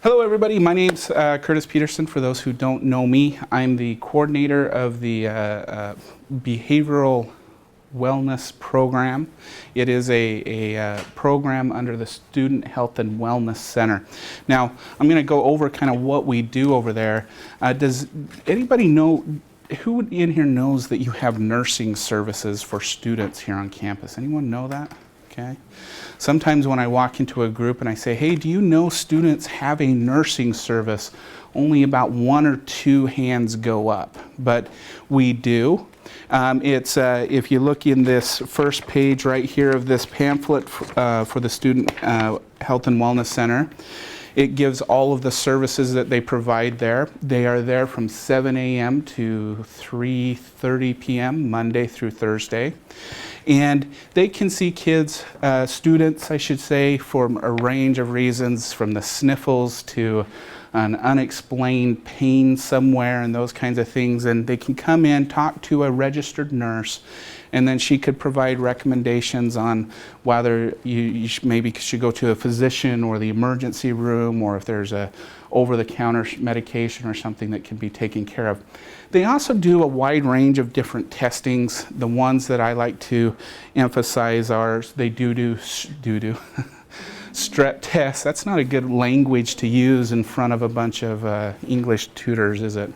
Hello everybody, my name's Curtis Peterson. For those who don't know me, I'm the coordinator of the Behavioral Wellness Program. It is a program under the Student Health and Wellness Center. Now, I'm going to go over kind of what we do over there. Does anybody know, who in here knows that you have nursing services for students here on campus? Anyone know that? Okay. Sometimes when I walk into a group and I say, hey, do you know students have a nursing service? Only about 1 or 2 hands go up, but we do. If you look in this first page right here of this pamphlet for the Student Health and Wellness Center, it gives all of the services that they provide there. They are there from 7 a.m. to 3:30 p.m. Monday through Thursday. And they can see kids, students, I should say, for a range of reasons, from the sniffles to an unexplained pain somewhere and those kinds of things. And they can come in, talk to a registered nurse, and then she could provide recommendations on whether you maybe should go to a physician or the emergency room, or if there's a over-the-counter medication or something that can be taken care of. They also do a wide range of different testings. The ones that I like to emphasize are they do strep tests. That's not a good language to use in front of a bunch of English tutors, is it?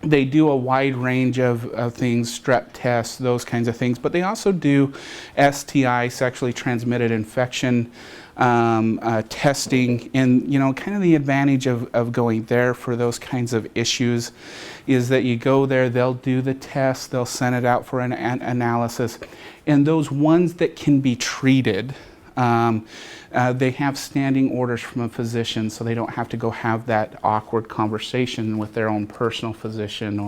They do a wide range of things, strep tests, those kinds of things, but they also do STI, sexually transmitted infection, testing. And kind of the advantage of going there for those kinds of issues is that you go there, they'll do the test, they'll send it out for an analysis, and those ones that can be treated, they have standing orders from a physician, so they don't have to go have that awkward conversation with their own personal physician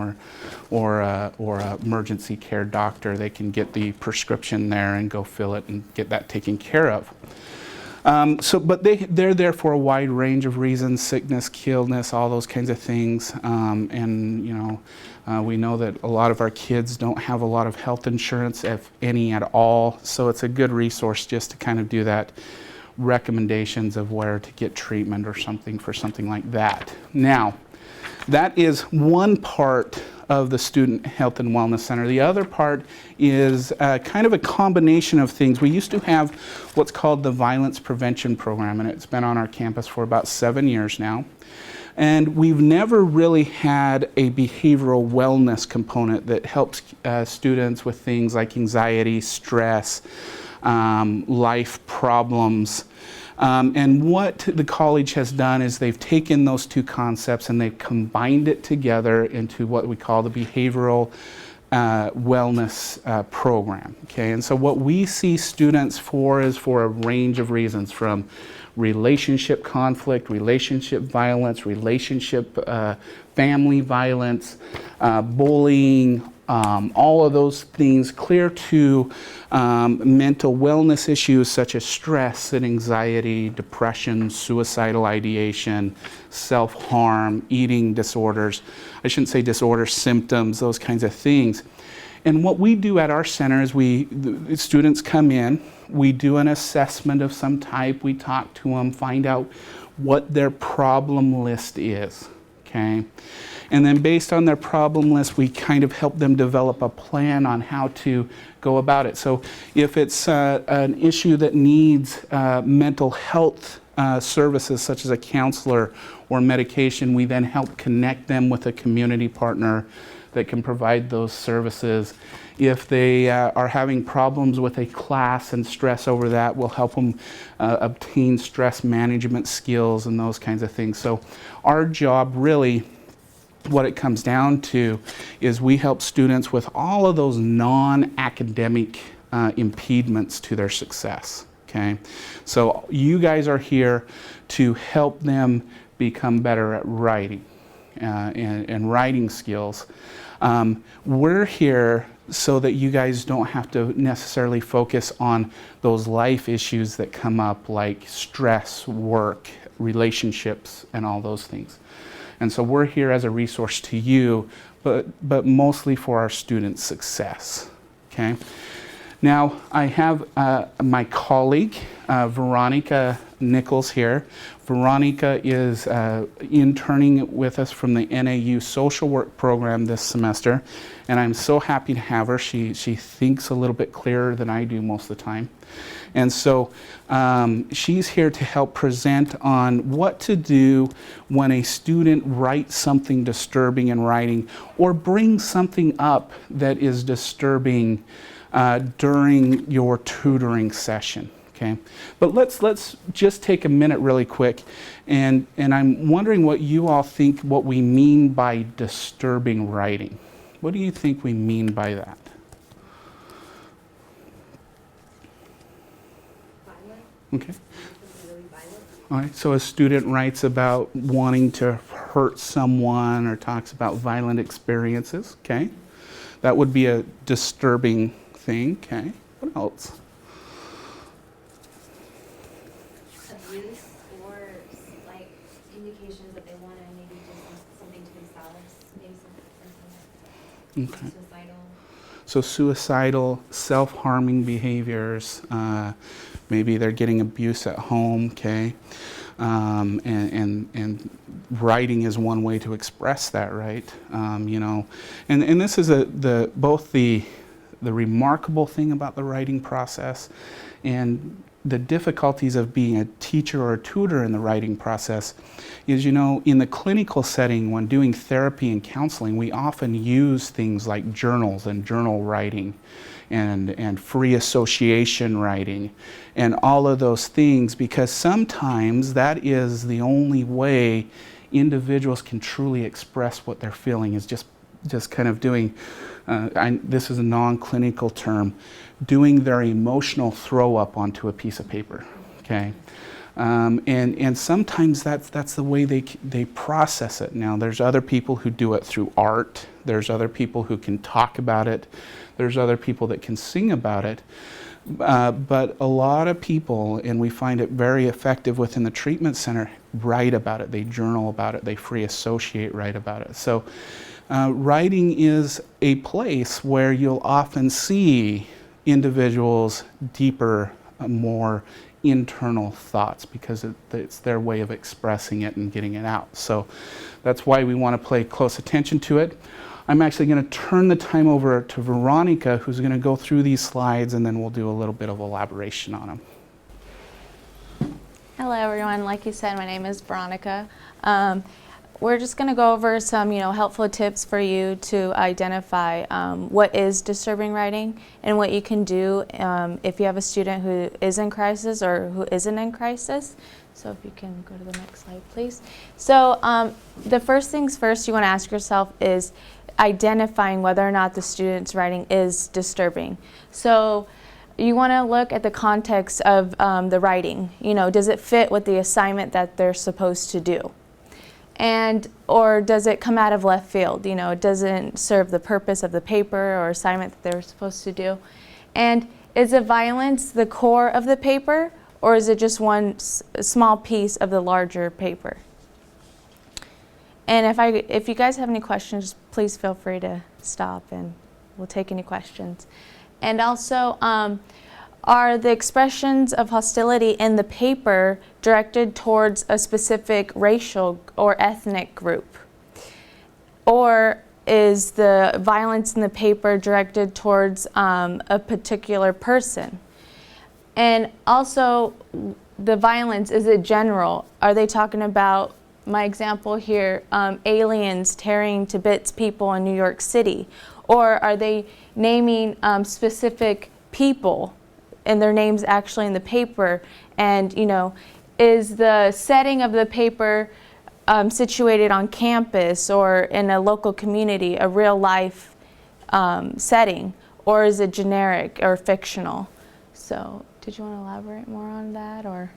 or a emergency care doctor. They can get the prescription there and go fill it and get that taken care of. But they're there for a wide range of reasons: sickness, illness, all those kinds of things. We know that a lot of our kids don't have a lot of health insurance, if any at all. So it's a good resource just to kind of do that, recommendations of where to get treatment or something for something like that. Now, that is one part of the Student Health and Wellness Center. The other part is kind of a combination of things. We used to have what's called the Violence Prevention Program, and it's been on our campus for about 7 years now. And we've never really had a behavioral wellness component that helps students with things like anxiety, stress, life problems. And what the college has done is they've taken those two concepts and they've combined it together into what we call the behavioral wellness program. Okay, and so what we see students for is for a range of reasons, from relationship conflict, relationship violence, family violence, bullying, all of those things, clear to mental wellness issues such as stress and anxiety, depression, suicidal ideation, self-harm, eating disorders. I shouldn't say disorders, symptoms, those kinds of things. And what we do at our center is the students come in, we do an assessment of some type, we talk to them, find out what their problem list is, okay? And then based on their problem list, we kind of help them develop a plan on how to go about it. So if it's an issue that needs mental health services, such as a counselor or medication, we then help connect them with a community partner that can provide those services. If they are having problems with a class and stress over that, we'll help them obtain stress management skills and those kinds of things. So our job, really, what it comes down to is we help students with all of those non-academic impediments to their success, okay? So you guys are here to help them become better at writing and writing skills. We're here so that you guys don't have to necessarily focus on those life issues that come up, like stress, work, relationships, and all those things. And so we're here as a resource to you, but mostly for our students' success, okay? Now, I have my colleague, Veronica Nichols here. Veronica is interning with us from the NAU social work program this semester, and I'm so happy to have her. She thinks a little bit clearer than I do most of the time. And so she's here to help present on what to do when a student writes something disturbing in writing or brings something up that is disturbing during your tutoring session. Okay, but let's just take a minute really quick, and I'm wondering what you all think what we mean by disturbing writing. What do you think we mean by that? Violent. Okay. Really violent. All right, so a student writes about wanting to hurt someone or talks about violent experiences. Okay, that would be a disturbing thing. Okay, what else? Abuse or like indications that they want to maybe do something to themselves, maybe something Okay. suicidal. So suicidal, self-harming behaviors, maybe they're getting abuse at home, okay? And writing is one way to express that, right? You know, and this is both the remarkable thing about the writing process and the difficulties of being a teacher or a tutor in the writing process is, you know, in the clinical setting when doing therapy and counseling, we often use things like journals and journal writing and free association writing and all of those things, because sometimes that is the only way individuals can truly express what they're feeling, is just kind of doing, this is a non-clinical term, doing their emotional throw up onto a piece of paper, okay? And sometimes that's the way they process it. Now, there's other people who do it through art. There's other people who can talk about it. There's other people that can sing about it. But a lot of people, and we find it very effective within the treatment center, write about it. They journal about it. They free associate, write about it. So writing is a place where you'll often see individuals' deeper, more internal thoughts, because it's their way of expressing it and getting it out. So that's why we want to pay close attention to it. I'm actually going to turn the time over to Veronica, who's going to go through these slides, and then we'll do a little bit of elaboration on them. Hello everyone, like you said, my name is Veronica. We're just going to go over some, helpful tips for you to identify what is disturbing writing and what you can do if you have a student who is in crisis or who isn't in crisis. So if you can go to the next slide, please. So the first things first you want to ask yourself is identifying whether or not the student's writing is disturbing. So you want to look at the context of the writing. Does it fit with the assignment that they're supposed to do? Or does it come out of left field? It doesn't serve the purpose of the paper or assignment that they're supposed to do. And is the violence the core of the paper, or is it just one small piece of the larger paper? And if you guys have any questions, please feel free to stop and we'll take any questions. And also, are the expressions of hostility in the paper directed towards a specific racial or ethnic group? Or is the violence in the paper directed towards a particular person? And also, the violence, is it general? Are they talking about, my example here, aliens tearing to bits people in New York City? Or are they naming specific people and their names actually in the paper? And is the setting of the paper situated on campus or in a local community, a real life setting, or is it generic or fictional? So did you want to elaborate more on that, or?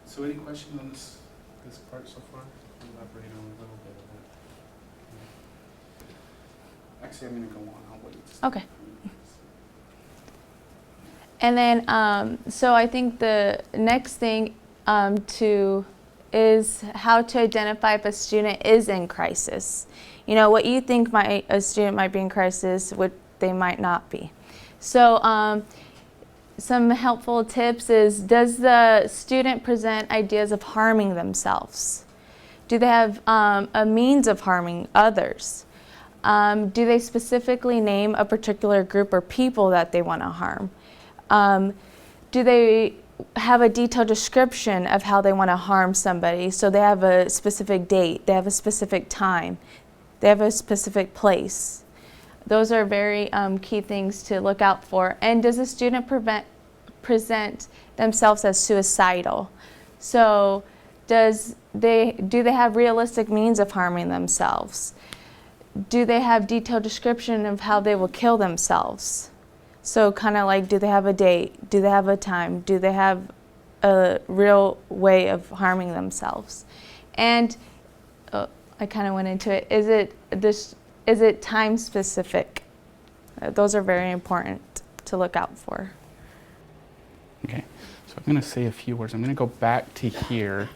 So any questions on this part so far? Elaborate on a little bit of it. Actually, I'm going to go on. I'll wait. Okay. And then, so I think the next thing is how to identify if a student is in crisis. What you think a student might be in crisis, what they might not be. So some helpful tips is, does the student present ideas of harming themselves? Do they have a means of harming others? Do they specifically name a particular group or people that they want to harm? Do they have a detailed description of how they want to harm somebody? So they have a specific date, they have a specific time, they have a specific place. Those are very key things to look out for. And does the student present themselves as suicidal? So do they have realistic means of harming themselves? Do they have detailed description of how they will kill themselves? So kind of like, do they have a date? Do they have a time? Do they have a real way of harming themselves? And I kind of went into it. Is it time specific? Those are very important to look out for. Okay, so I'm going to say a few words. I'm going to go back to here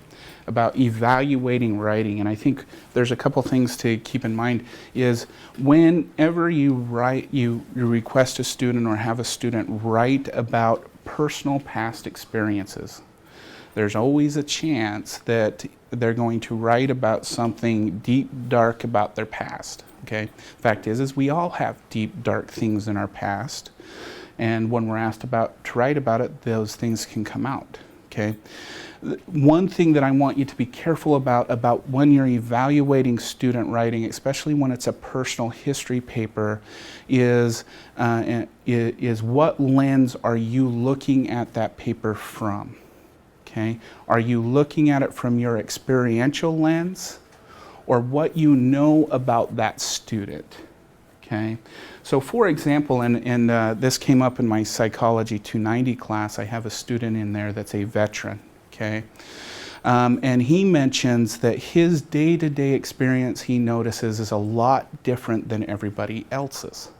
about evaluating writing, and I think there's a couple things to keep in mind. Is whenever you write, you request a student or have a student write about personal past experiences, there's always a chance that they're going to write about something deep, dark about their past. Okay, fact is we all have deep, dark things in our past, and when we're asked to write about it, those things can come out. Okay. One thing that I want you to be careful about when you're evaluating student writing, especially when it's a personal history paper, is what lens are you looking at that paper from? Okay, are you looking at it from your experiential lens, or what you know about that student? Okay, so for example, and this came up in my Psychology 290 class, I have a student in there that's a veteran. Okay, and he mentions that his day-to-day experience, he notices, is a lot different than everybody else's.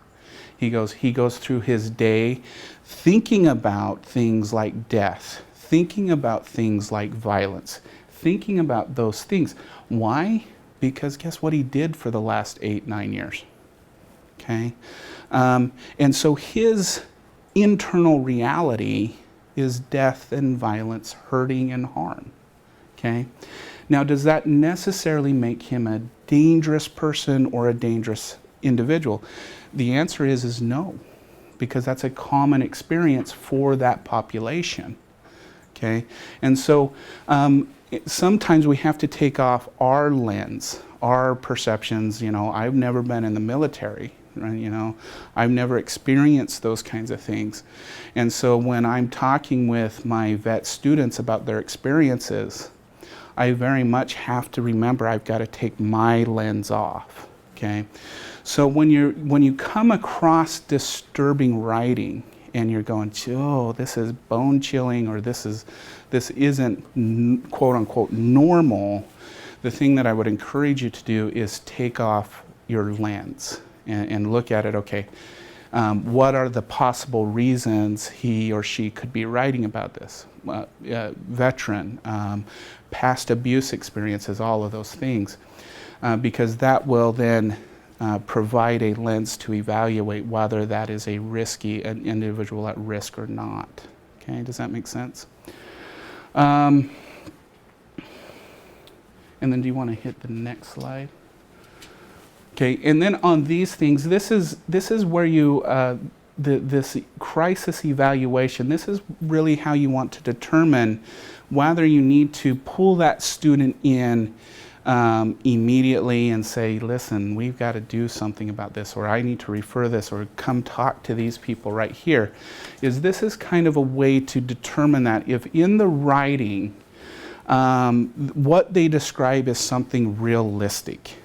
He goes through his day thinking about things like death, thinking about things like violence, thinking about those things. Why? Because guess what he did for the last 8-9 years? Okay, and so his internal reality is death and violence, hurting and harm. Okay, now does that necessarily make him a dangerous person or a dangerous individual? The answer is no, because that's a common experience for that population. Okay, and so sometimes we have to take off our lens, our perceptions. You know, I've never been in the military. You know, I've never experienced those kinds of things. And so when I'm talking with my vet students about their experiences, I very much have to remember I've got to take my lens off. Okay, so when you come across disturbing writing and you're going, oh, this is bone chilling, or this isn't quote unquote normal, the thing that I would encourage you to do is take off your lens and look at it. Okay, what are the possible reasons he or she could be writing about this? Veteran, past abuse experiences, all of those things, because that will then provide a lens to evaluate whether that is an individual at risk or not. Okay, does that make sense? And then do you want to hit the next slide? Okay, and then on these things, this is where you, this crisis evaluation, this is really how you want to determine whether you need to pull that student in immediately and say, listen, we've got to do something about this, or I need to refer this, or come talk to these people right here. This is kind of a way to determine that if in the writing, what they describe is something realistic.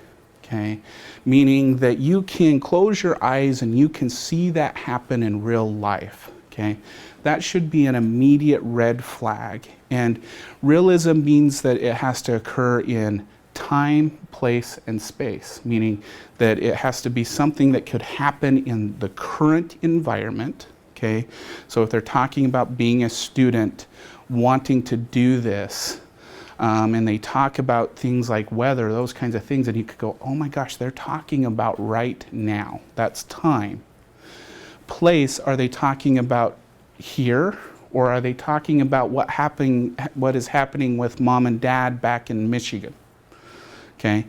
Okay, meaning that you can close your eyes and you can see that happen in real life. Okay, that should be an immediate red flag. And realism means that it has to occur in time, place, and space, meaning that it has to be something that could happen in the current environment. Okay, so if they're talking about being a student wanting to do this, and they talk about things like weather, those kinds of things, and you could go, oh my gosh, they're talking about right now. That's time. place, are they talking about here, or are they talking about what is happening with mom and dad back in Michigan? Okay,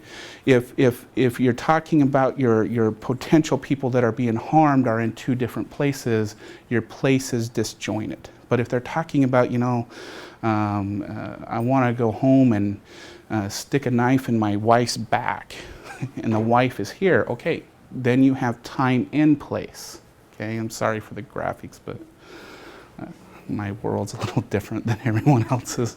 if you're talking about your potential people that are being harmed are in two different places, your place is disjointed. But if they're talking about, I want to go home and stick a knife in my wife's back, and the wife is here, okay, then you have time and place. Okay, I'm sorry for the graphics, but my world's a little different than everyone else's.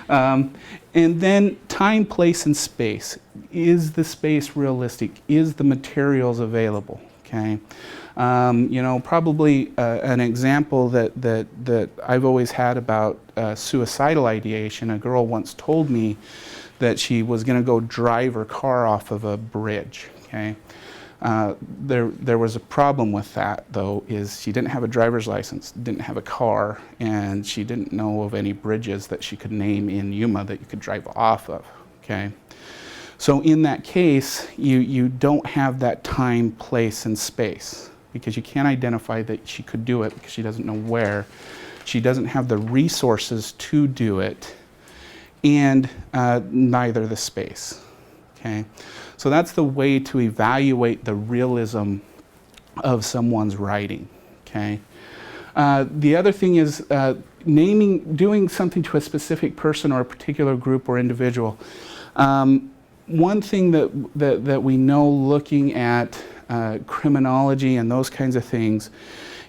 And then time, place, and space. Is the space realistic? Is the materials available? Okay. Probably an example that I've always had about suicidal ideation, a girl once told me that she was going to go drive her car off of a bridge. Okay. There was a problem with that, though, is she didn't have a driver's license, didn't have a car, and she didn't know of any bridges that she could name in Yuma that you could drive off of, okay? So in that case, you don't have that time, place, and space, because you can't identify that she could do it because she doesn't know where. She doesn't have the resources to do it, and neither the space, okay? So that's the way to evaluate the realism of someone's writing, okay? The other thing is doing something to a specific person or a particular group or individual. One thing that we know looking at criminology and those kinds of things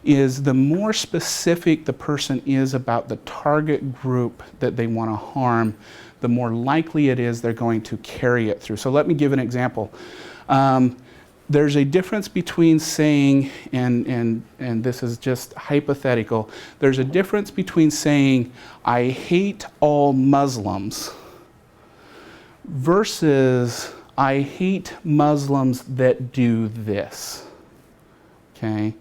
is the more specific the person is about the target group that they want to harm, the more likely it is they're going to carry it through. So let me give an example. There's a difference between saying, and this is just hypothetical, there's a difference between saying, I hate all Muslims, versus I hate Muslims that do this, okay?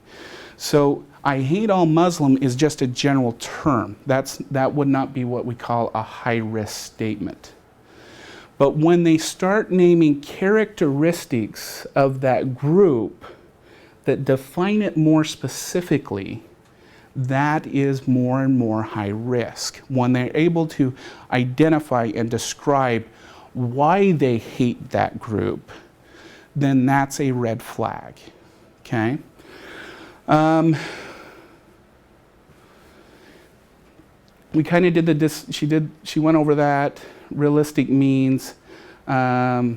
So I hate all Muslim is just a general term. That would not be what we call a high-risk statement. But when they start naming characteristics of that group that define it more specifically, that is more and more high risk. When they're able to identify and describe why they hate that group, then that's a red flag, okay? We kind of did she went over that, realistic means. Okay,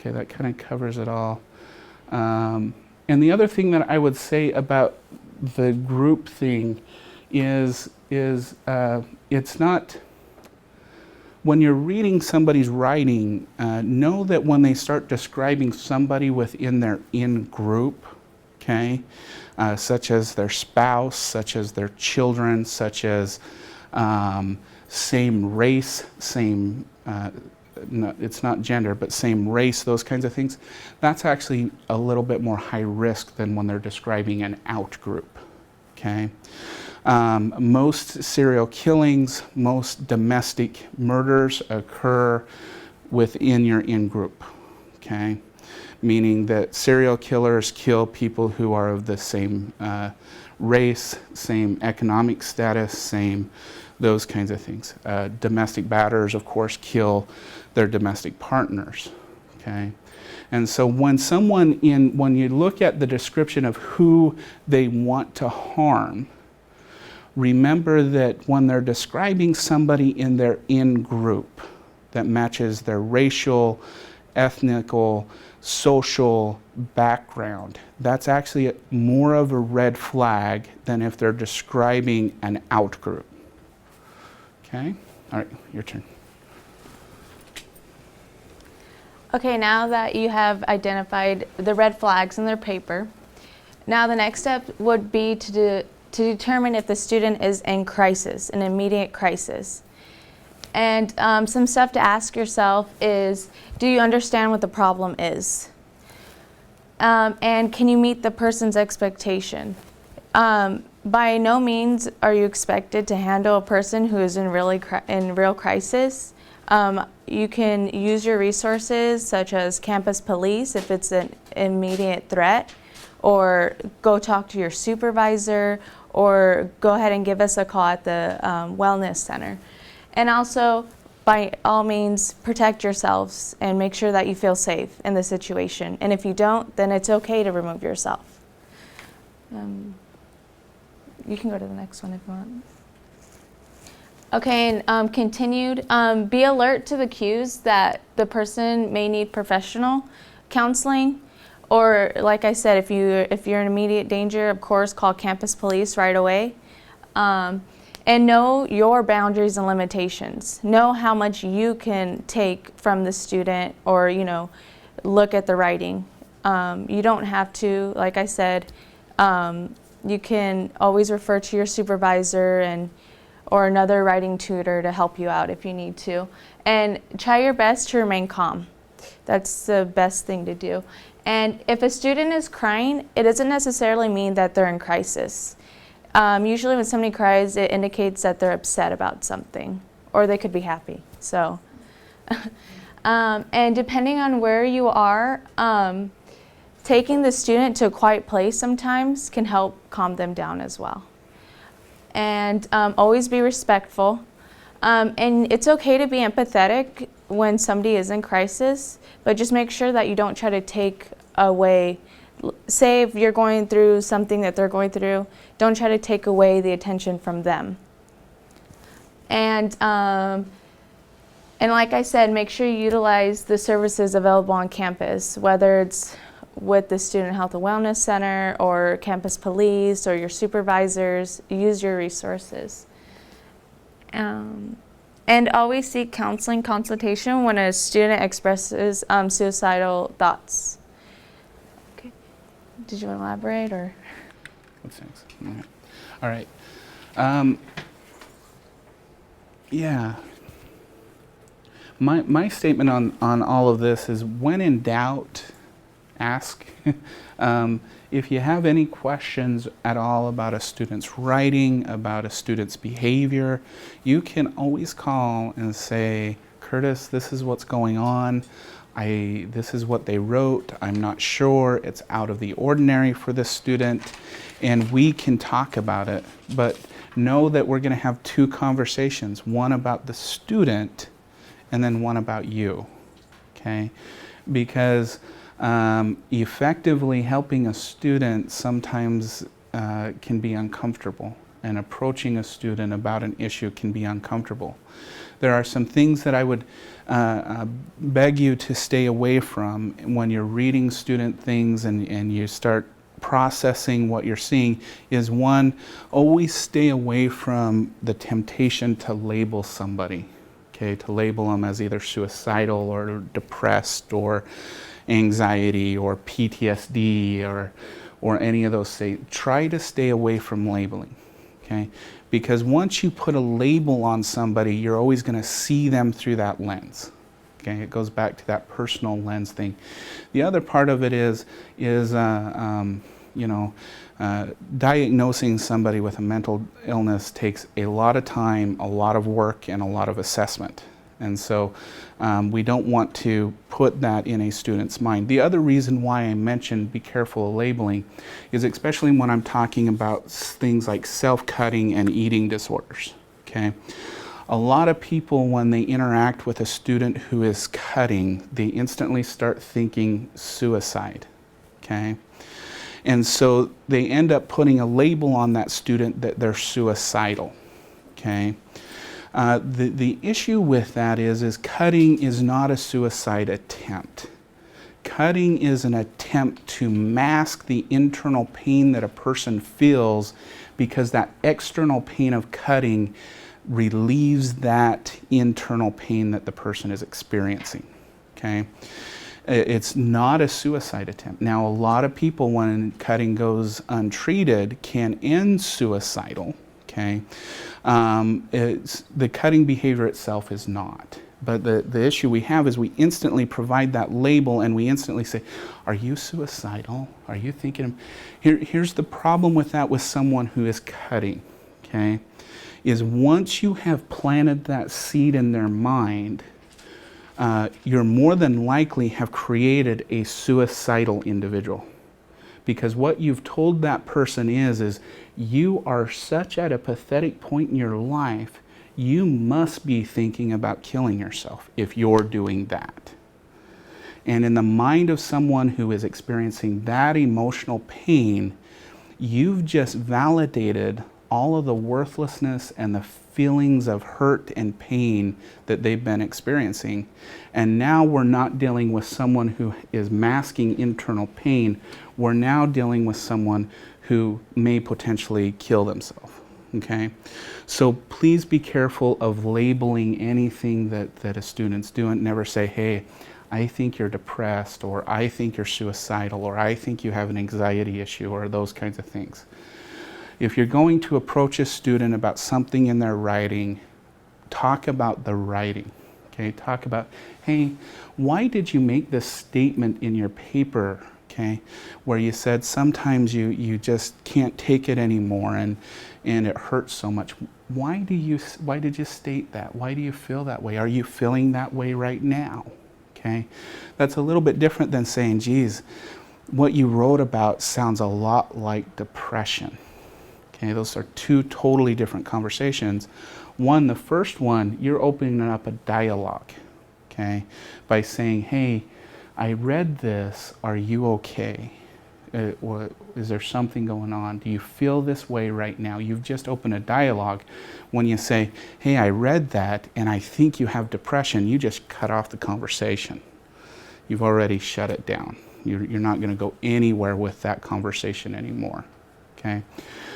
that kind of covers it all. And the other thing that I would say about the group thing is it's not, when you're reading somebody's writing, know that when they start describing somebody within their in-group, okay, such as their spouse, such as their children, such as same race, same, no, it's not gender, but same race, those kinds of things, that's actually a little bit more high risk than when they're describing an out group, okay? Most serial killings, most domestic murders occur within your in-group, okay? Meaning that serial killers kill people who are of the same race, same economic status, same those kinds of things. Domestic batterers, of course, kill their domestic partners, okay? And so when you look at the description of who they want to harm, remember that when they're describing somebody in their in-group that matches their racial, ethnical, social background, that's actually more of a red flag than if they're describing an out group. Okay? All right, your turn. Okay, now that you have identified the red flags in their paper, now the next step would be to determine if the student is in crisis, an immediate crisis. And some stuff to ask yourself is, do you understand what the problem is? And can you meet the person's expectation? By no means are you expected to handle a person who is in real crisis. you can use your resources such as campus police if it's an immediate threat, or go talk to your supervisor, or go ahead and give us a call at the wellness center. And also, by all means, protect yourselves and make sure that you feel safe in the situation. And if you don't, then it's okay to remove yourself. You can go to the next one if you want. Okay, and continued, be alert to the cues that the person may need professional counseling, or like I said, if you're in immediate danger, of course, call campus police right away. And know your boundaries and limitations. Know how much you can take from the student, or look at the writing. You don't have to, like I said, you can always refer to your supervisor or another writing tutor to help you out if you need to. And try your best to remain calm. That's the best thing to do. And if a student is crying, it doesn't necessarily mean that they're in crisis. Usually when somebody cries, it indicates that they're upset about something, or they could be happy. So, and depending on where you are, taking the student to a quiet place sometimes can help calm them down as well. And always be respectful. And it's okay to be empathetic when somebody is in crisis, but just make sure that you don't try to take away. Say if you're going through something that they're going through, don't try to take away the attention from them. And like I said, make sure you utilize the services available on campus, whether it's with the Student Health and Wellness Center or campus police or your supervisors. Use your resources. And always seek counseling consultation when a student expresses suicidal thoughts. Okay. Did you want to elaborate, or? What's next? Okay. All right. Yeah. My statement on all of this is, when in doubt, ask. If you have any questions at all about a student's writing, about a student's behavior, you can always call and say, Curtis, this is what's going on. This is what they wrote. I'm not sure. It's out of the ordinary for this student. And we can talk about it. But know that we're going to have two conversations, one about the student and then one about you. Okay? Because effectively helping a student sometimes can be uncomfortable, and approaching a student about an issue can be uncomfortable. There are some things that I would beg you to stay away from when you're reading student things and you start processing what you're seeing. Is one, always stay away from the temptation to label somebody, okay, to label them as either suicidal or depressed or anxiety or PTSD or any of those things. Try to stay away from labeling, okay? Because once you put a label on somebody, you're always going to see them through that lens. Okay, it goes back to that personal lens thing. The other part of it is diagnosing somebody with a mental illness takes a lot of time, a lot of work, and a lot of assessment. And so we don't want to put that in a student's mind. The other reason why I mentioned be careful of labeling is especially when I'm talking about things like self-cutting and eating disorders, okay? A lot of people, when they interact with a student who is cutting, they instantly start thinking suicide, okay? And so they end up putting a label on that student that they're suicidal, okay? The issue with that is cutting is not a suicide attempt. Cutting is an attempt to mask the internal pain that a person feels, because that external pain of cutting relieves that internal pain that the person is experiencing, okay? It's not a suicide attempt. Now, a lot of people, when cutting goes untreated, can end suicidal, okay? The cutting behavior itself is not. But the issue we have is we instantly provide that label, and we instantly say, are you suicidal? Are you thinking? Here's the problem with that with someone who is cutting, okay? Is once you have planted that seed in their mind, you're more than likely have created a suicidal individual. Because what you've told that person is you are such at a pathetic point in your life, you must be thinking about killing yourself if you're doing that. And in the mind of someone who is experiencing that emotional pain, you've just validated all of the worthlessness and the feelings of hurt and pain that they've been experiencing. And now we're not dealing with someone who is masking internal pain. We're now dealing with someone who may potentially kill themselves. Okay? So please be careful of labeling anything that a student's doing. Never say, hey, I think you're depressed, or I think you're suicidal, or I think you have an anxiety issue, or those kinds of things. If you're going to approach a student about something in their writing, talk about the writing. Okay? Talk about, hey, why did you make this statement in your paper, okay, where you said sometimes you just can't take it anymore and it hurts so much. Why did you state that? Why do you feel that way? Are you feeling that way right now? Okay? That's a little bit different than saying, geez, what you wrote about sounds a lot like depression. Okay, those are two totally different conversations. One, the first one, you're opening up a dialogue, okay, by saying, hey, I read this, are you okay? Or is there something going on? Do you feel this way right now? You've just opened a dialogue. When you say, hey, I read that and I think you have depression, you just cut off the conversation. You've already shut it down. You're not going to go anywhere with that conversation anymore. Okay?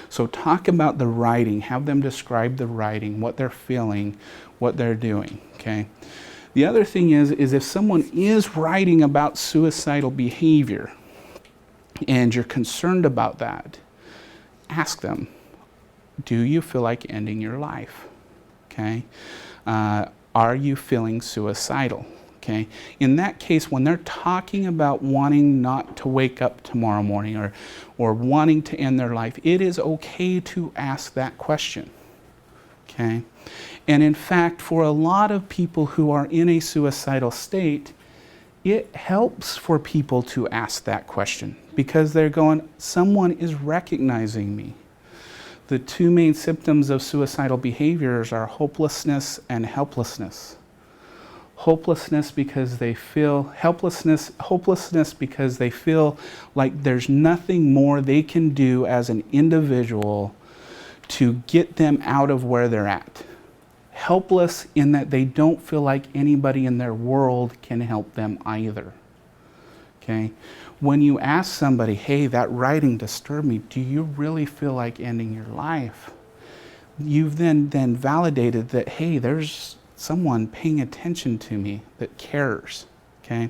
So talk about the writing. Have them describe the writing, what they're feeling, what they're doing. Okay? The other thing is if someone is writing about suicidal behavior and you're concerned about that, ask them, do you feel like ending your life? Okay? Are you feeling suicidal? Okay? In that case, when they're talking about wanting not to wake up tomorrow morning or wanting to end their life, it is okay to ask that question. Okay? And in fact, for a lot of people who are in a suicidal state, it helps for people to ask that question because they're going, someone is recognizing me. The two main symptoms of suicidal behaviors are hopelessness and helplessness. Hopelessness because they feel hopelessness because they feel like there's nothing more they can do as an individual to get them out of where they're at. Helpless in that they don't feel like anybody in their world can help them either. Okay? When you ask somebody, hey, that writing disturbed me, do you really feel like ending your life? You've then validated that, hey, there's someone paying attention to me that cares. Okay?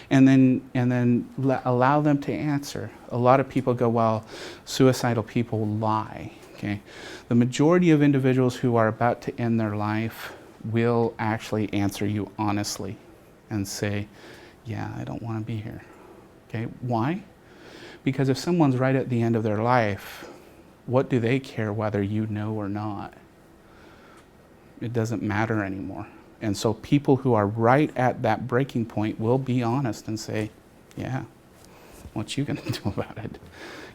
And then allow them to answer. A lot of people go, well, suicidal people lie. Okay? The majority of individuals who are about to end their life will actually answer you honestly and say, yeah, I don't want to be here. Okay? Why? Because if someone's right at the end of their life, what do they care whether you know or not? It doesn't matter anymore. And so people who are right at that breaking point will be honest and say, yeah, what you gonna do about it?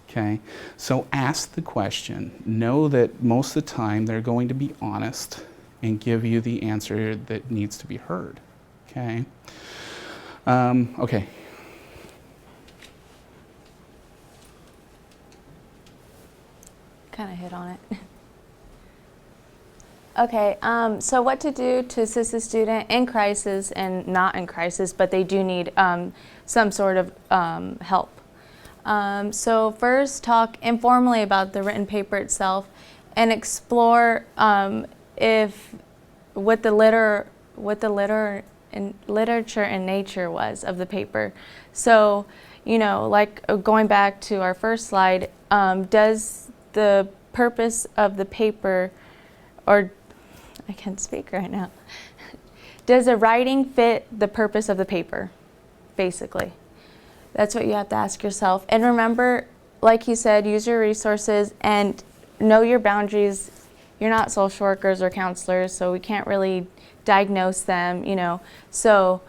Okay? So ask the question. Know that most of the time they're going to be honest and give you the answer that needs to be heard. Okay? Okay. Kind of hit on it. Okay, so what to do to assist a student in crisis and not in crisis, but they do need some sort of help. So first, talk informally about the written paper itself and explore if what the literature and nature was of the paper. So, you know, like going back to our first slide, does the purpose of the paper, or I can't speak right now, does the writing fit the purpose of the paper, basically? That's what you have to ask yourself. And remember, like he said, use your resources and know your boundaries you're not social workers or counselors, so we can't really diagnose them, you know. So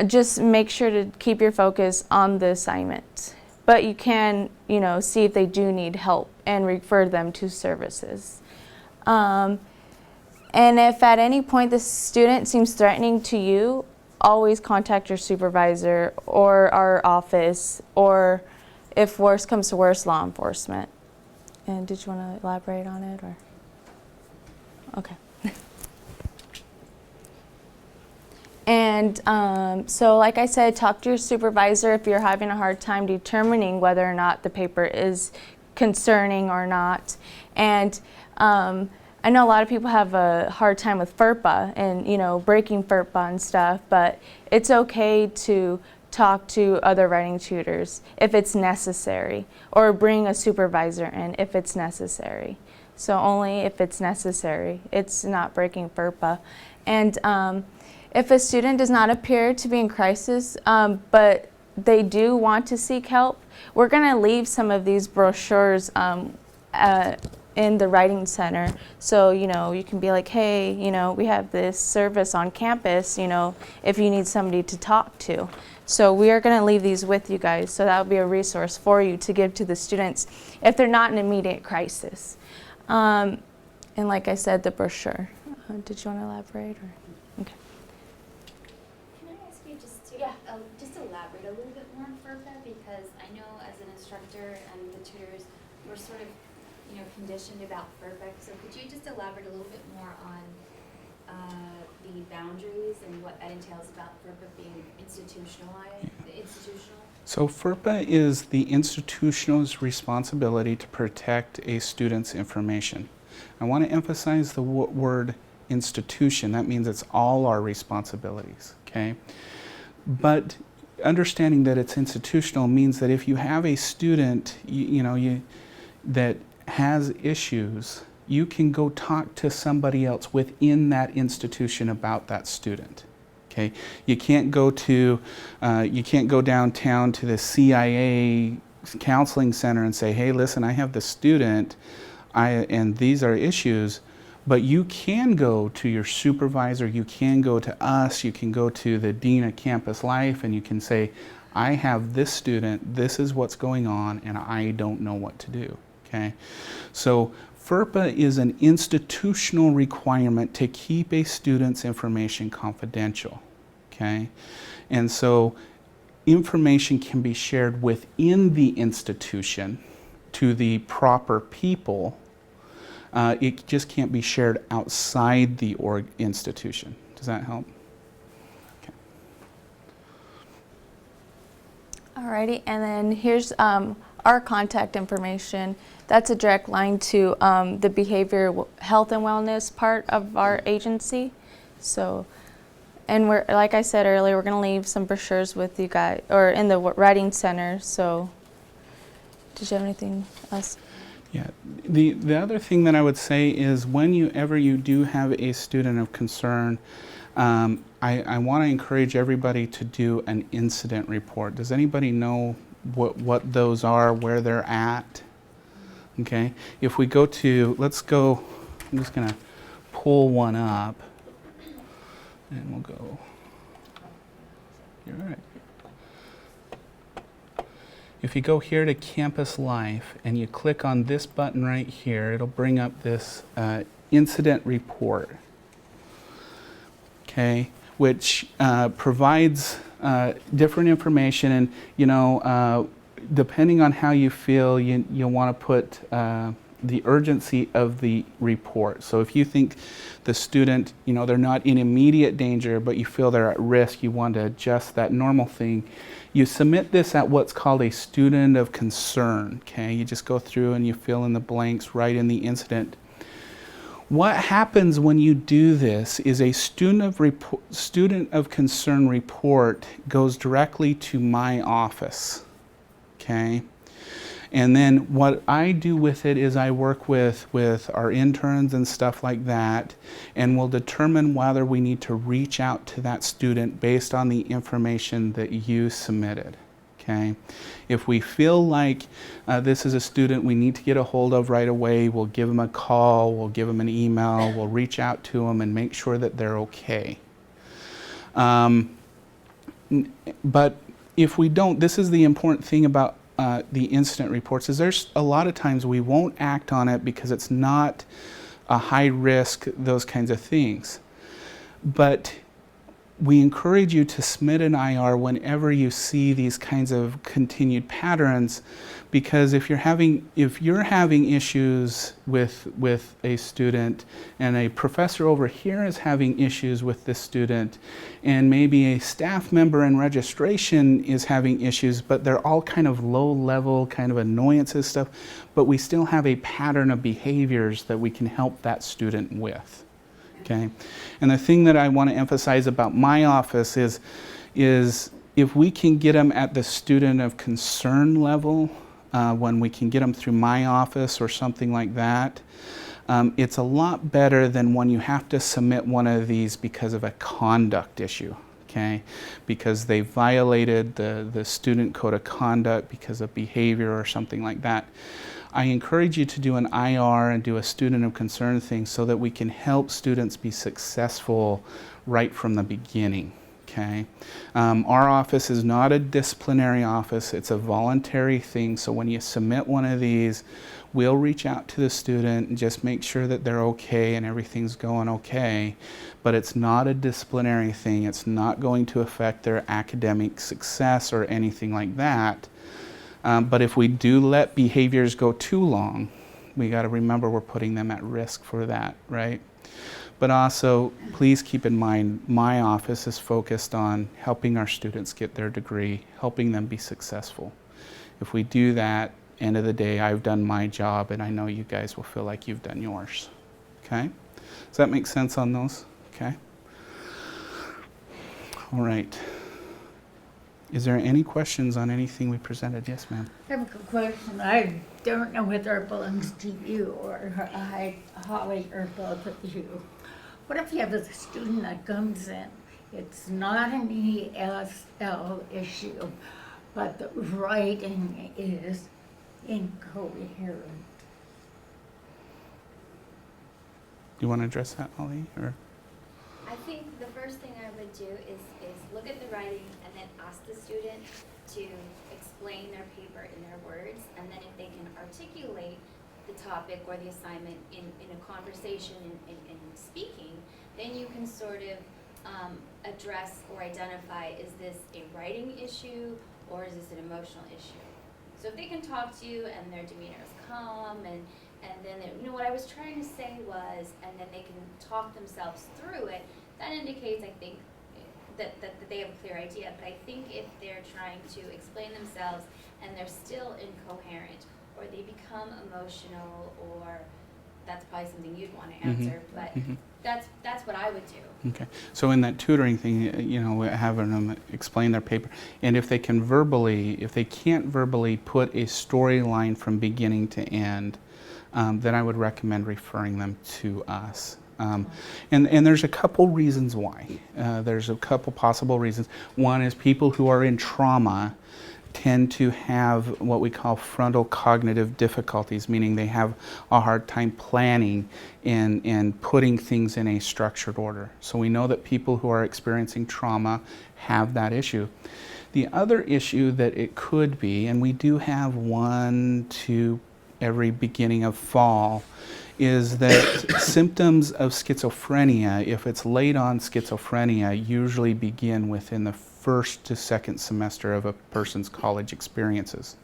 just make sure to keep your focus on the assignment. But you can, you know, see if they do need help and refer them to services. And if at any point the student seems threatening to you, always contact your supervisor or our office, or if worse comes to worse, law enforcement. And did you want to elaborate on it, or? Okay. And so like I said, talk to your supervisor if you're having a hard time determining whether or not the paper is concerning or not. And I know a lot of people have a hard time with FERPA and, you know, breaking FERPA and stuff, but it's okay to talk to other writing tutors if it's necessary, or bring a supervisor in if it's necessary. So only if it's necessary. It's not breaking FERPA. And if a student does not appear to be in crisis, but they do want to seek help, we're going to leave some of these brochures in the writing center. So, you know, you can be like, hey, you know, we have this service on campus, you know, if you need somebody to talk to. So we are going to leave these with you guys. So that would be a resource for you to give to the students if they're not in immediate crisis. And like I said, the brochure. Did you want to elaborate? Or? Okay. Can I ask you just to just elaborate a little bit more on FERPA, because I know as an instructor and the tutors, we're sort of, you know, conditioned about FERPA. So could you just elaborate a little bit more on the boundaries and what that entails about FERPA being institutionalized, institutional? So FERPA is the institutional's responsibility to protect a student's information. I want to emphasize the word institution. That means it's all our responsibilities, okay? But understanding that it's institutional means that if you have a student, that has issues, you can go talk to somebody else within that institution about that student. Okay, you can't go downtown to the CIA counseling center and say, hey, listen, I have this student, and these are issues. But you can go to your supervisor, you can go to us, you can go to the dean of campus life, and you can say, I have this student, this is what's going on, and I don't know what to do. Okay, so FERPA is an institutional requirement to keep a student's information confidential. Okay, and so information can be shared within the institution to the proper people. It just can't be shared outside the institution. Does that help? Okay. Alrighty, and then here's our contact information. That's a direct line to the behavioral health and wellness part of our agency. So, and we're, like I said earlier, we're going to leave some brochures with you guys, or in the writing center. So, did you have anything else? Yeah, the other thing that I would say is whenever you do have a student of concern, I want to encourage everybody to do an incident report. Does anybody know what those are, where they're at? Okay, if we go to, let's go, I'm just going to pull one up, and we'll go, you're right. If you go here to Campus Life and you click on this button right here, it'll bring up this incident report, okay, which provides different information, and depending on how you feel, you'll want to put the urgency of the report. So if you think the student, they're not in immediate danger, but you feel they're at risk, you want to adjust that normal thing. You submit this at what's called a student of concern, okay? You just go through and you fill in the blanks right in the incident. What happens when you do this is a student of concern report goes directly to my office, okay? And then what I do with it is I work with our interns and stuff like that, and we'll determine whether we need to reach out to that student based on the information that you submitted. Okay. If we feel like this is a student we need to get a hold of right away, we'll give them a call, we'll give them an email, we'll reach out to them and make sure that they're okay. But if we don't, this is the important thing about the incident reports, is there's a lot of times we won't act on it because it's not a high risk, those kinds of things. But we encourage you to submit an IR whenever you see these kinds of continued patterns, because if you're having issues with a student, and a professor over here is having issues with this student, and maybe a staff member in registration is having issues, but they're all kind of low level kind of annoyances stuff, but we still have a pattern of behaviors that we can help that student with. Okay, and the thing that I want to emphasize about my office is if we can get them at the student of concern level, when we can get them through my office or something like that, it's a lot better than when you have to submit one of these because of a conduct issue. Okay, because they violated the student code of conduct because of behavior or something like that. I encourage you to do an IR and do a student of concern thing so that we can help students be successful right from the beginning. Okay, our office is not a disciplinary office, it's a voluntary thing, so when you submit one of these, we'll reach out to the student and just make sure that they're okay and everything's going okay, but it's not a disciplinary thing, it's not going to affect their academic success or anything like that. But if we do let behaviors go too long, we got to remember we're putting them at risk for that, right? But also, please keep in mind, my office is focused on helping our students get their degree, helping them be successful. If we do that, end of the day, I've done my job, and I know you guys will feel like you've done yours. Okay? Does that make sense on those? Okay? All right. Is there any questions on anything we presented? Yes, ma'am. I have a question. I don't know whether it belongs to you or Holly or both of you. What if you have a student that comes in, it's not an ESL issue, but the writing is incoherent? You want to address that, Holly? Or? I think the first thing I would do is look at the writing and then ask the student to explain their paper in their words, and then if they can articulate the topic or the assignment in a conversation in speaking, then you can sort of address or identify, is this a writing issue or is this an emotional issue? So if they can talk to you and their demeanor is calm and then what I was trying to say was, and then they can talk themselves through it, that indicates, I think, that they have a clear idea. But I think if they're trying to explain themselves and they're still incoherent, or they become emotional, or that's probably something you'd want to answer, but that's what I would do. Okay. So in that tutoring thing, having them explain their paper, and if they can't verbally put a storyline from beginning to end, then I would recommend referring them to us. And there's a couple reasons why. There's a couple possible reasons. One is people who are in trauma tend to have what we call frontal cognitive difficulties, meaning they have a hard time planning and putting things in a structured order. So we know that people who are experiencing trauma have that issue. The other issue that it could be, and we do have 1-2 every beginning of fall, is that symptoms of schizophrenia, if it's late on schizophrenia, usually begin within the first to second semester of a person's college experiences.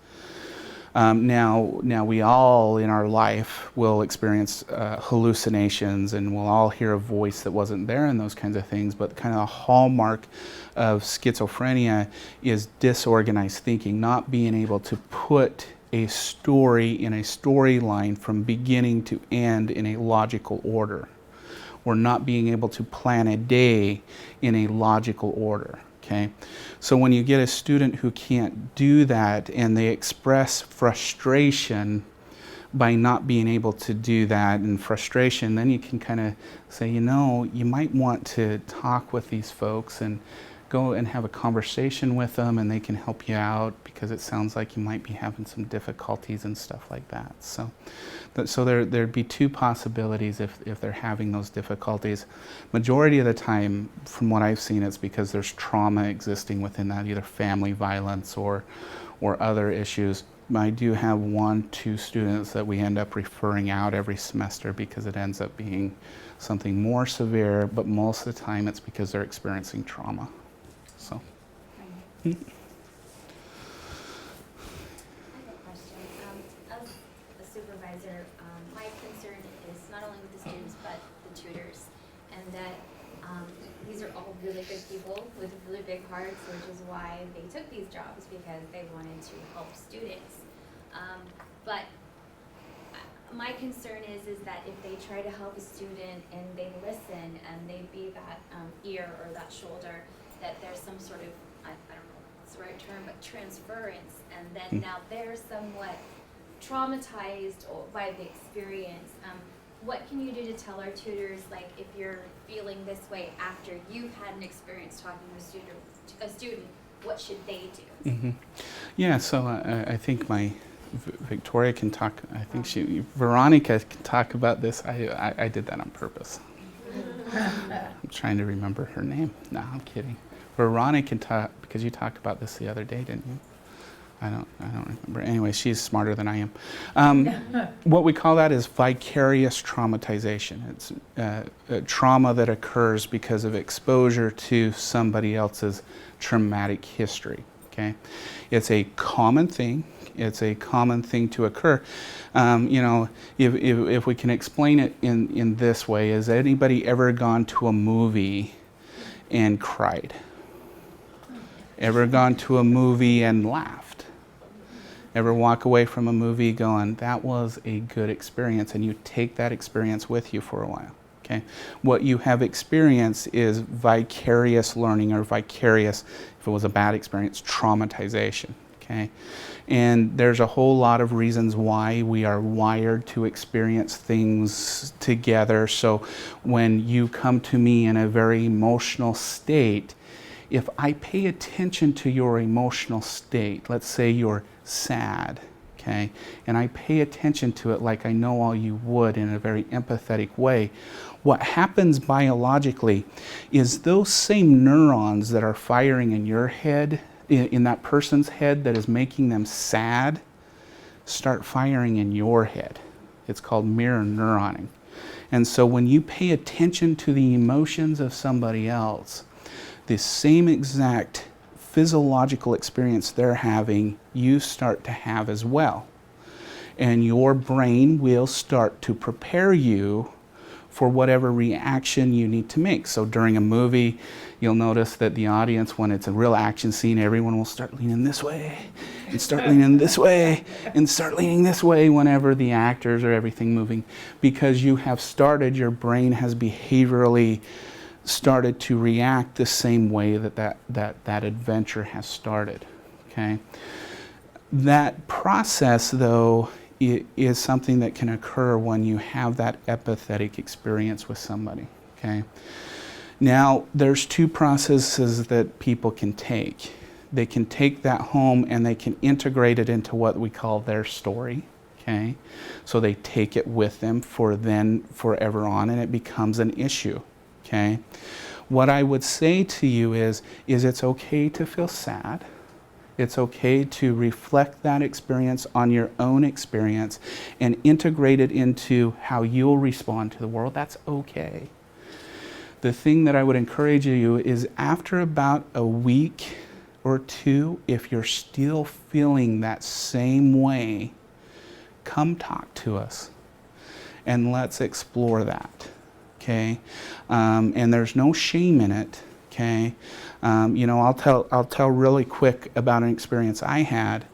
Now we all in our life will experience hallucinations, and we'll all hear a voice that wasn't there and those kinds of things, but kind of a hallmark of schizophrenia is disorganized thinking, not being able to put a story in a storyline from beginning to end in a logical order, or not being able to plan a day in a logical order. Okay, so when you get a student who can't do that and they express frustration by not being able to do that, and frustration, then you can kind of say, you might want to talk with these folks and go and have a conversation with them, and they can help you out, because it sounds like you might be having some difficulties and stuff like that. So there'd be two possibilities if they're having those difficulties. Majority of the time, from what I've seen, it's because there's trauma existing within that, either family violence or other issues. I do have 1-2 students that we end up referring out every semester because it ends up being something more severe, but most of the time it's because they're experiencing trauma. So. I have a question. As a supervisor, my concern is not only with the students but the tutors, and that these are all really good people with really big hearts, which is why they took these jobs, because they wanted to help students. But my concern is that if they try to help a student and they listen and they be that ear or that shoulder, that there's some sort of, I don't know if it's the right term, but transference, and then now they're somewhat traumatized by the experience. What can you do to tell our tutors, like, if you're feeling this way after you've had an experience talking to a student, what should they do? Mm-hmm. Yeah, so I think Victoria can talk, I think Veronica can talk about this. I did that on purpose. I'm trying to remember her name. No, I'm kidding. Veronica can talk, because you talked about this the other day, didn't you? I don't remember. Anyway, she's smarter than I am. What we call that is vicarious traumatization. It's a trauma that occurs because of exposure to somebody else's traumatic history. Okay, it's a common thing. It's a common thing to occur. You know, if we can explain it in this way, has anybody ever gone to a movie and cried? Ever gone to a movie and laughed? Ever walk away from a movie going, that was a good experience, and you take that experience with you for a while? Okay, what you have experienced is vicarious learning, or vicarious, if it was a bad experience, traumatization. Okay, and there's a whole lot of reasons why we are wired to experience things together. So when you come to me in a very emotional state, if I pay attention to your emotional state, let's say you're sad, okay, and I pay attention to it like I know all you would in a very empathetic way, what happens biologically is those same neurons that are firing in your head, in that person's head that is making them sad, start firing in your head. It's called mirror neuroning. And so when you pay attention to the emotions of somebody else, the same exact physiological experience they're having, you start to have as well. And your brain will start to prepare you for whatever reaction you need to make. So during a movie, you'll notice that the audience, when it's a real action scene, everyone will start leaning this way, and start leaning this way, and start leaning this way whenever the actors or everything moving, because you have started, your brain has behaviorally started to react the same way that adventure has started. Okay, that process, though, is something that can occur when you have that empathetic experience with somebody. Okay, now there's two processes that people can take. They can take that home and they can integrate it into what we call their story. Okay, so they take it with them forever on, and it becomes an issue. Okay, what I would say to you is it's okay to feel sad. It's okay to reflect that experience on your own experience and integrate it into how you'll respond to the world. That's okay. The thing that I would encourage you is, after about a week or two, if you're still feeling that same way, come talk to us and let's explore that. Okay, and there's no shame in it. Okay, you know, I'll tell really quick about an experience I had.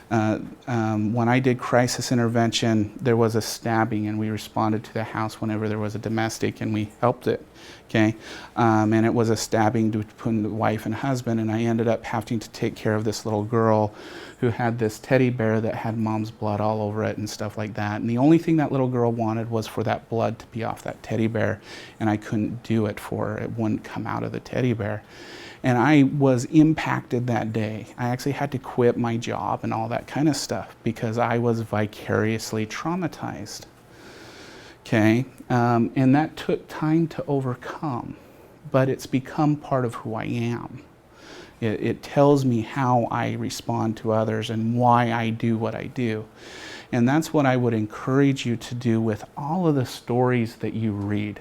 When I did crisis intervention, there was a stabbing, and we responded to the house whenever there was a domestic, and we helped it. Okay, and it was a stabbing between the wife and husband, and I ended up having to take care of this little girl who had this teddy bear that had mom's blood all over it and stuff like that. And the only thing that little girl wanted was for that blood to be off that teddy bear, and I couldn't do it for her. It wouldn't come out of the teddy bear. And I was impacted that day. I actually had to quit my job and all that kind of stuff because I was vicariously traumatized. Okay, and that took time to overcome, but it's become part of who I am. It tells me how I respond to others and why I do what I do. And that's what I would encourage you to do with all of the stories that you read,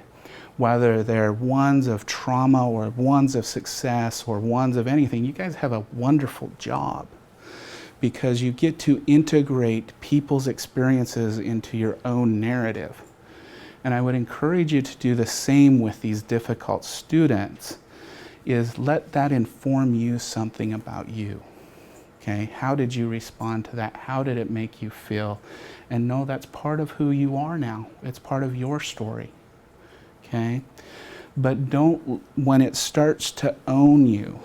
whether they're ones of trauma or ones of success or ones of anything. You guys have a wonderful job because you get to integrate people's experiences into your own narrative. And I would encourage you to do the same with these difficult students, is let that inform you something about you. Okay, how did you respond to that? How did it make you feel? And know that's part of who you are now. It's part of your story. Okay, but don't, when it starts to own you,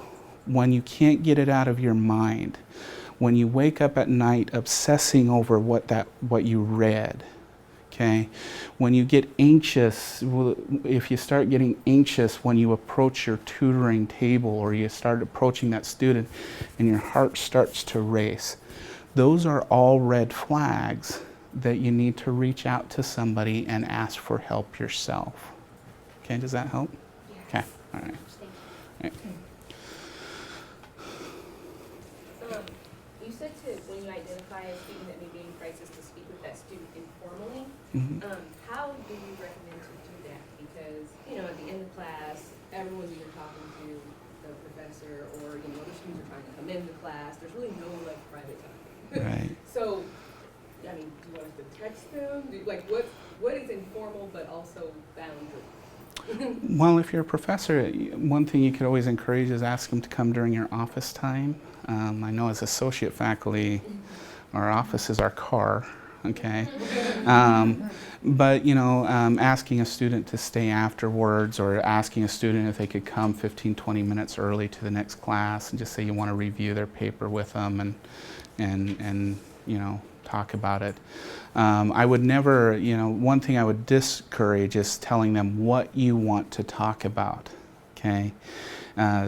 when you can't get it out of your mind, when you wake up at night obsessing over what you read, okay, when you get anxious, if you start getting anxious when you approach your tutoring table or you start approaching that student and your heart starts to race, those are all red flags that you need to reach out to somebody and ask for help yourself. Okay, does that help? Yes. Okay, all right. Thank you. All right. You said when you identify a student that may be in crisis to speak with that student informally. Mhm. How do you recommend to do that? Because, at the end of class, everyone's either talking to the professor or, other students are trying to come into class. There's really no, private time. Right. So, do you want us to text them? What is informal but also boundary? Well, if you're a professor, one thing you could always encourage is ask them to come during your office time. I know as associate faculty, our office is our car, okay? But, asking a student to stay afterwards or asking a student if they could come 15, 20 minutes early to the next class and just say you want to review their paper with them and talk about it. I would never, one thing I would discourage is telling them what you want to talk about, okay?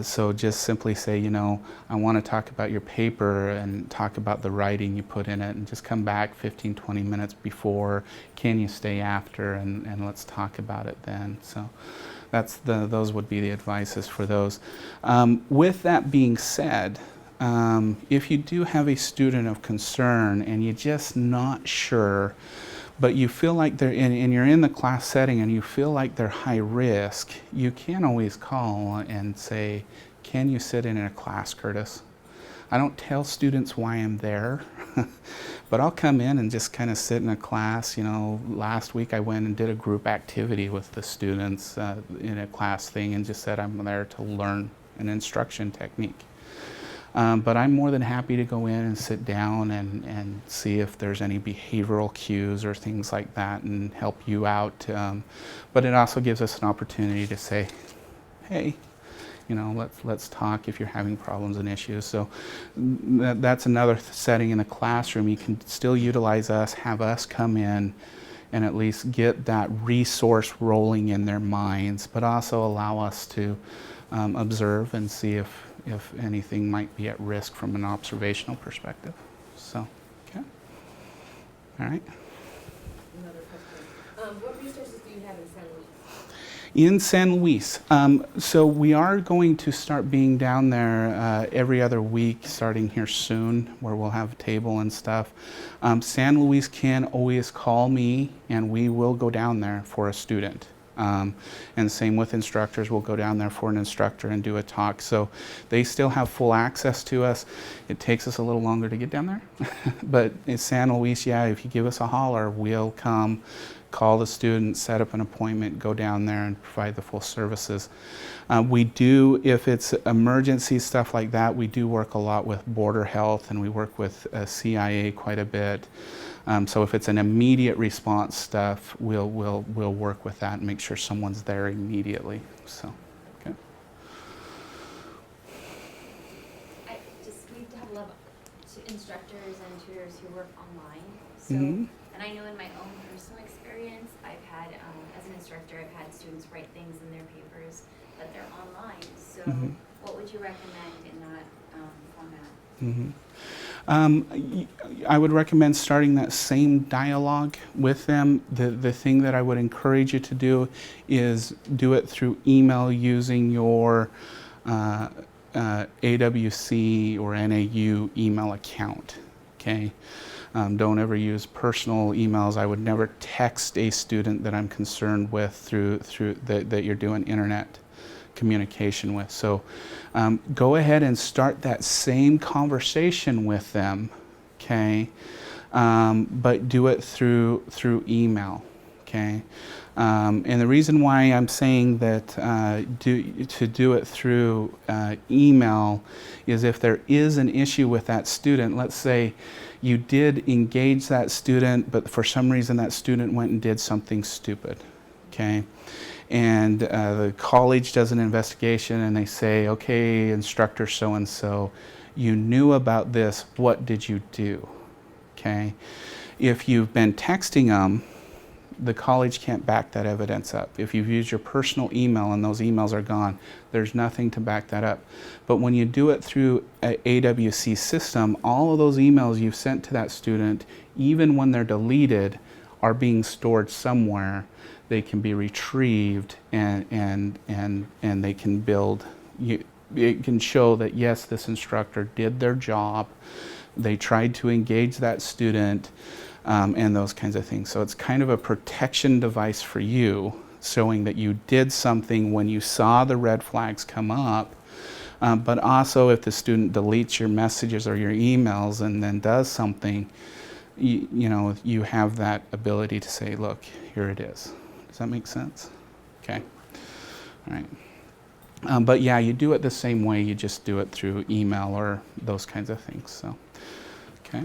So just simply say, I want to talk about your paper and talk about the writing you put in it and just come back 15, 20 minutes before. Can you stay after and let's talk about it then. So those would be the advices for those. With that being said, if you do have a student of concern and you're just not sure, but you feel like they're and you're in the class setting and you feel like they're high risk, you can always call and say, can you sit in a class, Curtis? I don't tell students why I'm there, but I'll come in and just kind of sit in a class. Last week I went and did a group activity with the students in a class thing and just said I'm there to learn an instruction technique. But I'm more than happy to go in and sit down and see if there's any behavioral cues or things like that and help you out. But it also gives us an opportunity to say, hey, let's talk if you're having problems and issues. So that's another setting in the classroom. You can still utilize us, have us come in and at least get that resource rolling in their minds, but also allow us to observe and see if anything might be at risk from an observational perspective. So, okay. All right. Another question. What resources do you have in San Luis? In San Luis. So we are going to start being down there every other week starting here soon, where we'll have a table and stuff. San Luis can always call me and we will go down there for a student. And same with instructors. We'll go down there for an instructor and do a talk. So they still have full access to us. It takes us a little longer to get down there. But in San Luis, if you give us a holler, we'll come, call the student, set up an appointment, go down there and provide the full services. We do, if it's emergency stuff like that, we do work a lot with Border Health, and we work with CIA quite a bit. So if it's an immediate response stuff, we'll work with that and make sure someone's there immediately. So, okay. We have a lot of instructors and tutors who work online. So, Mhm. and I know in my own personal experience, I've had, as an instructor, I've had students write things in their papers, but they're online. So, what would you recommend in that format? I would recommend starting that same dialogue with them. The thing that I would encourage you to do is do it through email using your AWC or NAU email account. Okay. Don't ever use personal emails. I would never text a student that I'm concerned with through that you're doing internet communication with. So go ahead and start that same conversation with them, okay? But do it through email, okay? And the reason why I'm saying that to do it through email is if there is an issue with that student. Let's say you did engage that student, but for some reason that student went and did something stupid, okay? And the college does an investigation and they say, okay, instructor so-and-so, you knew about this, what did you do? Okay. If you've been texting them, the college can't back that evidence up. If you've used your personal email and those emails are gone, there's nothing to back that up. But when you do it through an AWC system, all of those emails you've sent to that student, even when they're deleted, are being stored somewhere. They can be retrieved and they can build, it can show that yes, this instructor did their job, they tried to engage that student, and those kinds of things. So it's kind of a protection device for you, showing that you did something when you saw the red flags come up, but also if the student deletes your messages or your emails and then does something, you know, you have that ability to say, look, here it is. Does that make sense? Okay. All right. But yeah, you do it the same way. You just do it through email or those kinds of things. So, okay.